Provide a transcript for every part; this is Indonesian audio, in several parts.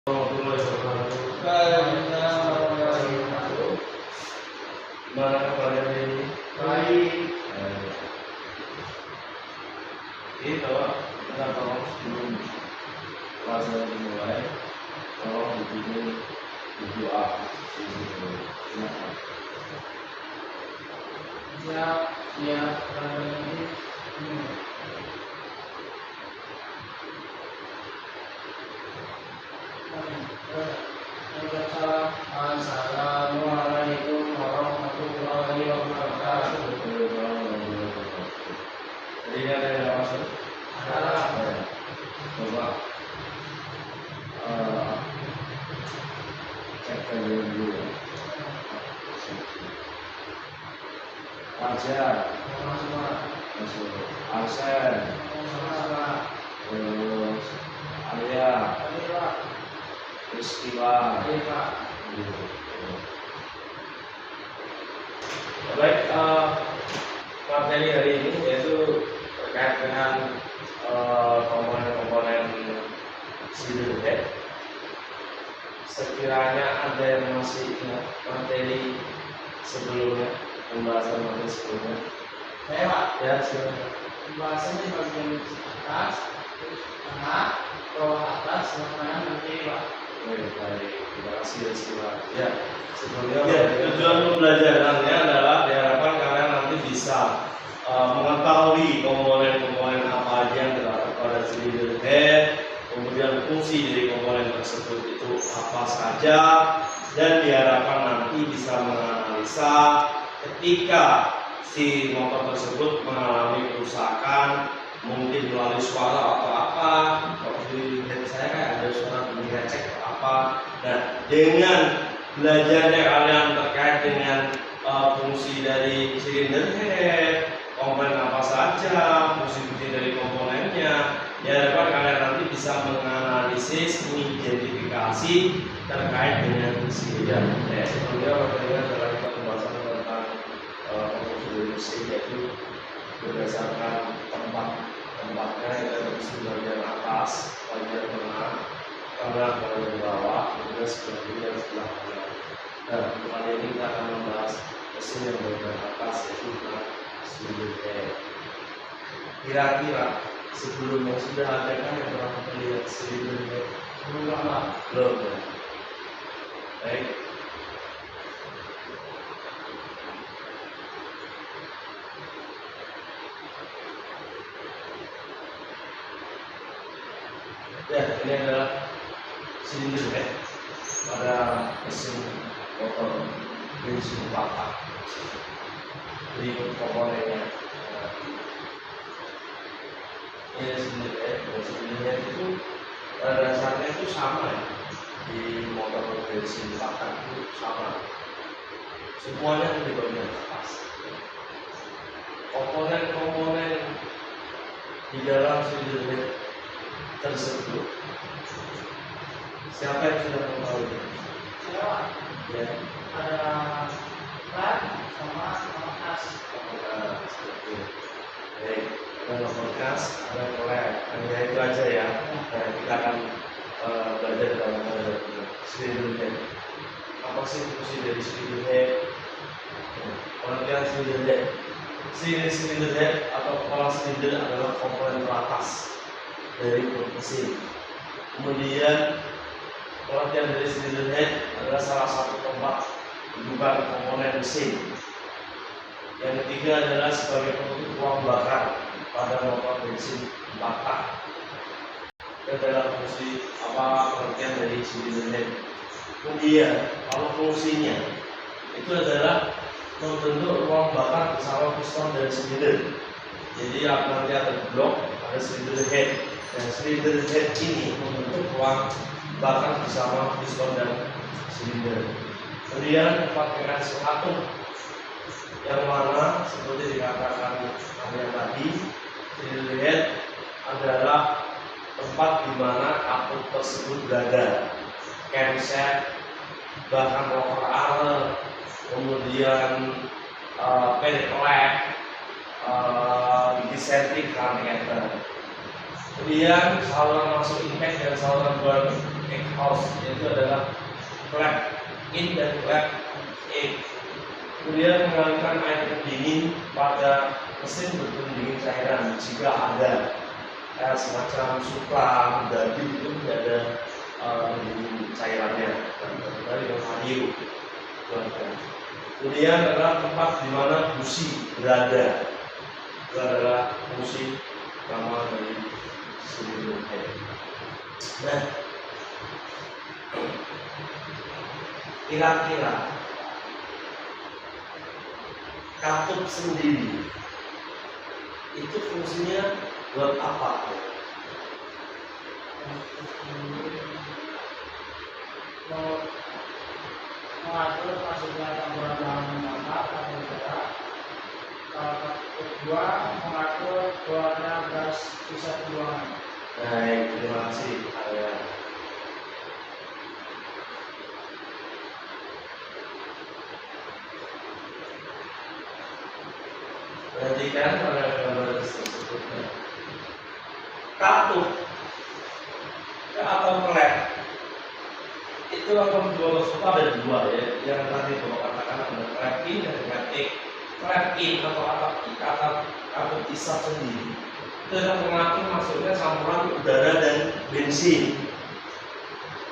Gimana kabarnya ini? Baik. Itu kita tolong sebelum pelajaran dimulai, tolong dibimbing berdoa. Ya, Assalamualaikum warahmatullahi wabarakatuh. Jadi ada yang masuk? Ada. Coba cek dulu ya. Fajar, masuk. Arsen, terus Arya, Peristiwa. Baik, materi hari ini yaitu terkait dengan komponen-komponen silhouette. Sekiranya ada yang masih ingat materi sebelumnya, pembahasan materi sebelumnya. Saya Pak. Ya, silakan. Pembahasan di bagian atas, tengah, bawah atas, kanan dan kiri Pak. Baik, terima kasih ya. Sebelumnya tujuan pembelajarannya adalah diharapkan kalian nanti bisa mengetahui komponen-komponen apa aja yang terdapat pada silinder head, kemudian fungsi dari komponen tersebut itu apa saja, dan diharapkan nanti bisa menganalisa ketika si motor tersebut mengalami kerusakan, mungkin melalui suara atau apa. Kalau di head saya kayak ada suara bunyi recek atau apa. Nah, dengan belajarnya kalian terkait dengan fungsi dari silinder head, komponen apa saja, fungsi-fungsi dari komponennya, diharapkan kalian nanti bisa menganalisis, mengidentifikasi terkait dengan silinder head. Sebelumnya materinya adalah kita pembahasan tentang fungsi dari mesin, yaitu berdasarkan tempatnya yaitu mesin bagian atas, bagian tengah, kanan, bagian bawah, kemudian sebelah kiri dan sebelah kanan. Nah, kali ini kita akan membahas mesin yang bagian atas, yaitu silinder head. Kira-kira sebelumnya sudah ada kan yang pernah melihat silinder head? Belum ya? Baik. Ya, ini adalah silinder head pada mesin motor bensin patah. Berikut komponennya. Ini silinder head. Silinder head itu pada dasarnya itu sama ya. Di motor bensin patah itu sama. Semuanya di bagian atas. Komponen-komponen di dalam silinder head tersebut, siapa yang sudah mengetahui? Saya. Ya. Ada ban sama gas. Oke. Baik. Ada gas, ada kolek. Hanya itu aja ya. Nah, kita akan belajar dalam silinder head. Apa sih fungsi dari silinder head? Pengertian silinder head. Silinder head atau kepala silinder adalah komponen teratas dari mesin. Kemudian pengertian dari silinder head adalah salah satu tempat dudukan komponen mesin. Yang ketiga adalah sebagai penutup ruang bakar pada motor bensin 4 tak. Itu adalah fungsi apa pengertian dari silinder head. Kemudian kalau fungsinya itu adalah membentuk ruang bakar bersama piston dan silinder. Jadi nanti ada blok, ada silinder head. Dan silinder head ini membentuk ruang bakar bersama piston dan silinder. Kemudian tempat mekanisme atom yang mana seperti dikatakan yang tadi, silinder head adalah tempat di mana atom tersebut berada. Camshaft, bahkan rocker arm, kemudian pendek, disentrik, radiator. Kemudian saluran masuk impact dan saluran keluar exhaust, yaitu adalah flap in dan flap out. Kemudian mengalirkan air pendingin pada mesin berpendingin cairan jika ada semacam supra dari itu tidak ada pendingin cairannya dari radio. Kemudian adalah tempat di mana busi berada. Itu adalah fungsi utama dari silinder head. Nah, kira-kira katup sendiri itu fungsinya buat apa? Mengatur masuknya campuran bahan mentah atau udara. Kedua, mengatur keluarnya gas sisa buangan. Baik, terima kasih Arya. Perhatikan pada gambar tersebut. Katup atau klep itu akan dua masuk ada dua ya. Yang tadi bapak katakan ada klep in dan klep out. Klep in atau katup isap sendiri itu adalah mengatur masuknya campuran udara dan bensin.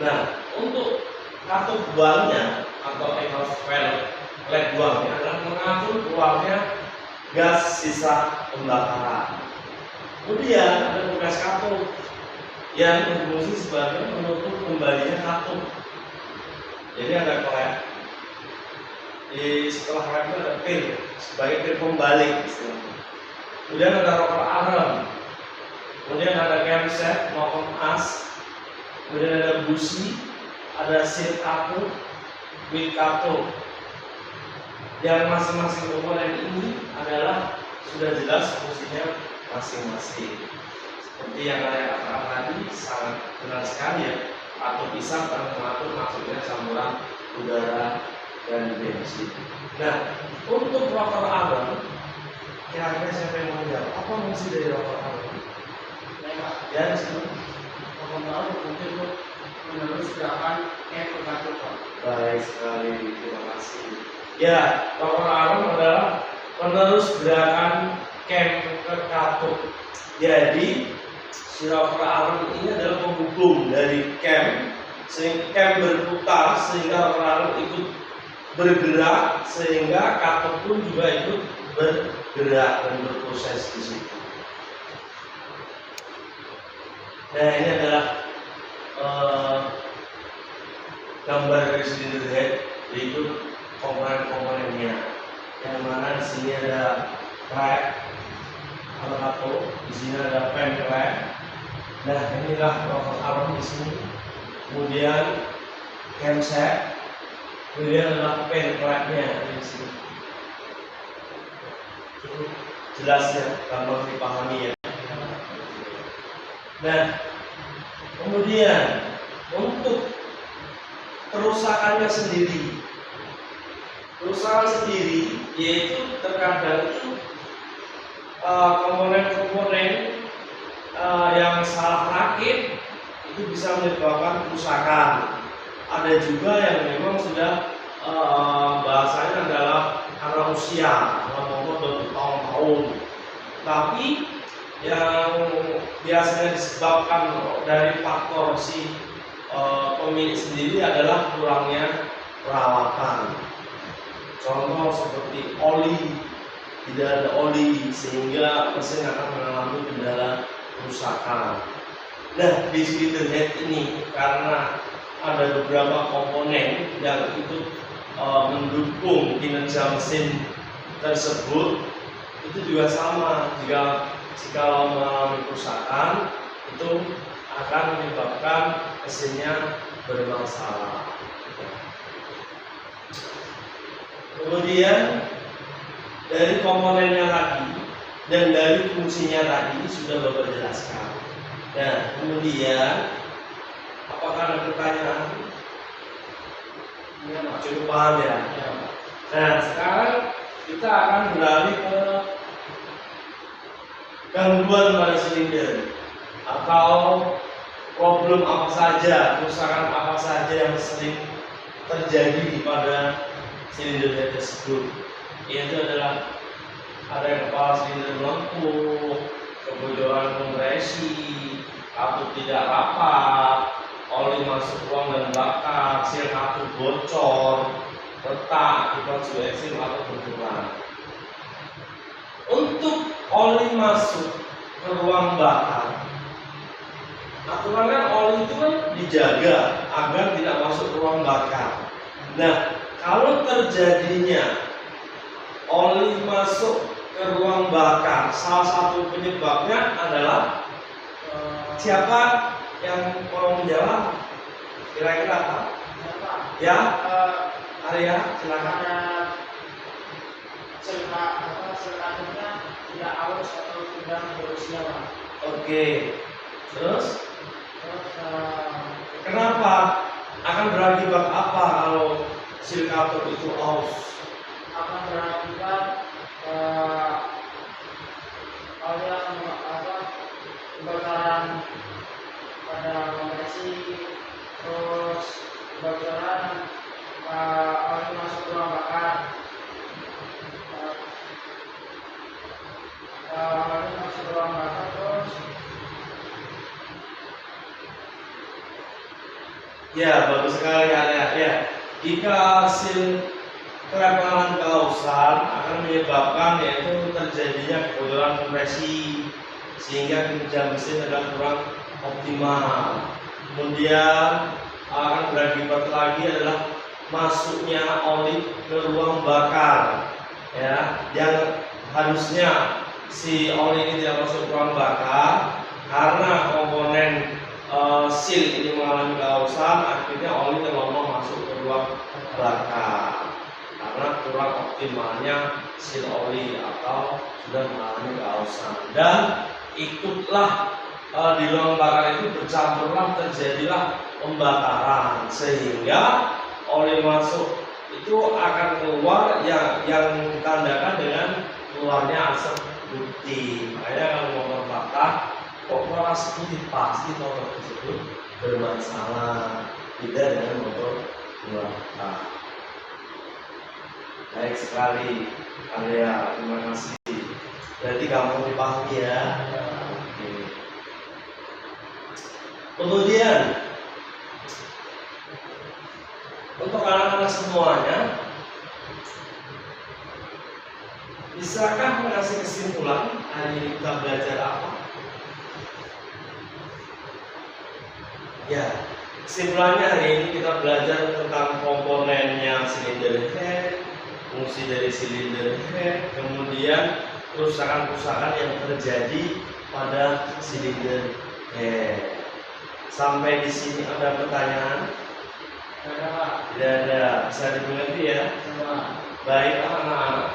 Nah, untuk katup buangnya atau exhaust valve klep buangnya adalah mengatur keluarnya gas sisa pembakaran. Kemudian ada bekas katup yang berfungsi sebagai penutup kembalinya katup. Jadi ada klep. Setelah klep itu ada pin sebagai pin pembalik istilahnya. Kemudian ada rocker arm. Kemudian ada camshaft maupun as. Kemudian ada busi, ada seat katup, wheel katup. Yang masing-masing komponen ini adalah sudah jelas fungsinya masing-masing. Seperti yang saya katakan tadi, sangat benar sekali ya. Atau bisa mengatur masuknya campuran udara dan bensin. Nah, untuk rocker arm, kira-kira siapa yang mau jawab? Apa fungsi dari rocker arm? Ya, disini. Rocker arm berfungsi untuk menerus gerakan katup. Baik sekali, terima kasih. Ya, rocker arm adalah penerus gerakan ke katup. Jadi si rocker arm ini adalah penghubung dari sehingga cam berputar sehingga rocker arm ikut bergerak sehingga katup pun juga ikut bergerak dan berproses di situ. Nah, ini adalah gambar dari silinder head, yaitu komponen-komponennya. Yang mana di sini ada klep atau katup, di sini ada pen klep. Nah, inilah rocker arm di sini. Kemudian camshaft, kemudian adalah pen klepnya di sini. Cukup jelas ya, gampang dipahami ya. Nah, kemudian untuk kerusakannya sendiri, yaitu terkadang itu komponen-komponen yang salah rakit itu bisa menyebabkan kerusakan. Ada juga yang memang sudah bahasanya adalah karena usia, motor bertahun-tahun. Tapi yang biasanya disebabkan dari faktor si pemilik sendiri adalah kurangnya perawatan. Contoh seperti oli, tidak ada oli sehingga mesin akan mengalami kendala kerusakan. Nah, di silinder head ini karena ada beberapa komponen yang itu mendukung kinerja mesin tersebut, itu juga sama. Jika mengalami kerusakan, itu akan menyebabkan mesinnya bermasalah. Kemudian dari komponennya tadi dan dari fungsinya tadi sudah Bapak jelaskan. Nah, kemudian apakah ada pertanyaan? Ya, Pak. Cukup paham ya? Ya, Pak. Nah, sekarang kita akan beralih ke gangguan pada silinder atau problem apa saja, kerusakan apa saja yang sering terjadi pada silinder head tersebut. Yaitu adalah ada yang kepala silinder melengkung, kebocoran kompresi, katup tidak rapat, oli masuk ruang dan bakar, seal katup bocor, retak akibat suhu ekstrim atau benturan. Untuk oli masuk ke ruang bakar, aturannya oli itu kan dijaga agar tidak masuk ke ruang bakar. Nah, kalau terjadinya oli masuk ke ruang bakar, salah satu penyebabnya adalah siapa yang mau menjawab? Kira-kira apa? Ya, Arya, silakan. Selakanya tidak aus atau sudah berusia, Pak. Oke. Terus kenapa? Akan berakibat apa kalau silikator itu aus? Akan berakibat oli akan kebakaran pada kompresi, terus kebocoran oli masuk ruang bakar, oli masuk ruang bakar, terus Ya, bagus sekali ya. Jika hasil keleparan kausan akan menyebabkan yaitu terjadinya kebocoran kompresi sehingga kinerja mesin adalah kurang optimal. Kemudian akan berakibat lagi adalah masuknya oli ke ruang bakar, ya, yang harusnya si oli ini tidak masuk ke ruang bakar karena komponen seal ini mengalami kausan, akhirnya oli terlalu masuk ke ruang bakar karena kurang optimalnya seal oli atau sudah mengalami kausan, dan ikutlah di ruang bakar itu bercampurlah, terjadilah pembakaran sehingga oli masuk itu akan keluar yang ditandakan dengan keluarnya asap putih. Makanya kalau motor patah kok keluar asap putih, pasti motor tersebut bermasalah, beda dengan motor patah. Baik sekali Arya, terima kasih. Berarti kamu dipahami ya. Oke. Kemudian untuk anak-anak semuanya, bisakah mengasih kesimpulan hari ini kita belajar apa? Ya, kesimpulannya hari ini kita belajar tentang komponennya silinder head, fungsi dari silinder head, kemudian kerusakan-kerusakan yang terjadi pada silinder head. Sampai di sini ada pertanyaan? Tidak ada, bisa dimengerti ya? Baik anak-anak,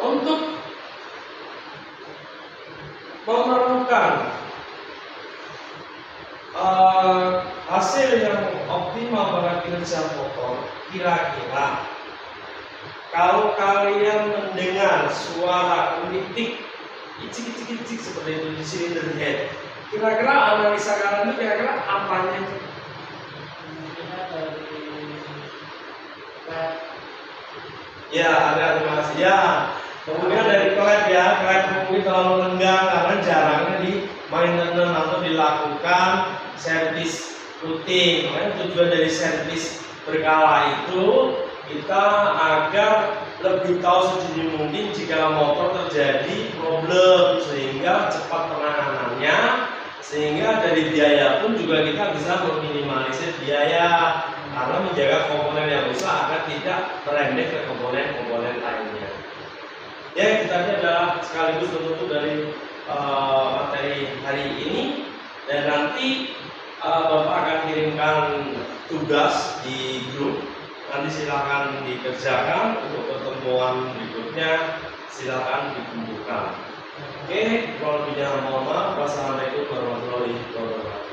untuk memerlukan hasil yang optimal pada kinerja motor, kira-kira kalau kalian mendengar suara kritik icik seperti itu di silinder head, kira-kira analisa kalian itu kira-kira apanya? Ya, ada animasi ya. Kemudian dari klep ya, klep mungkin terlalu lenggang karena jarangnya di maintenance atau dilakukan servis rutin. Makanya tujuan dari servis berkala itu kita agar lebih tahu sedini mungkin jika motor terjadi problem sehingga cepat penanganannya, sehingga dari biaya pun juga kita bisa meminimalisir biaya karena menjaga komponen yang rusak agar tidak merembet ke komponen-komponen lainnya. Ya, kita ini adalah sekaligus penutup dari materi hari ini, dan nanti Bapak akan kirimkan tugas di grup. Nanti silakan dikerjakan, untuk pertemuan berikutnya silakan dikumpulkan. Oke, kalau lebihnya mohon maaf. Wassalamualaikum warahmatullahi wabarakatuh.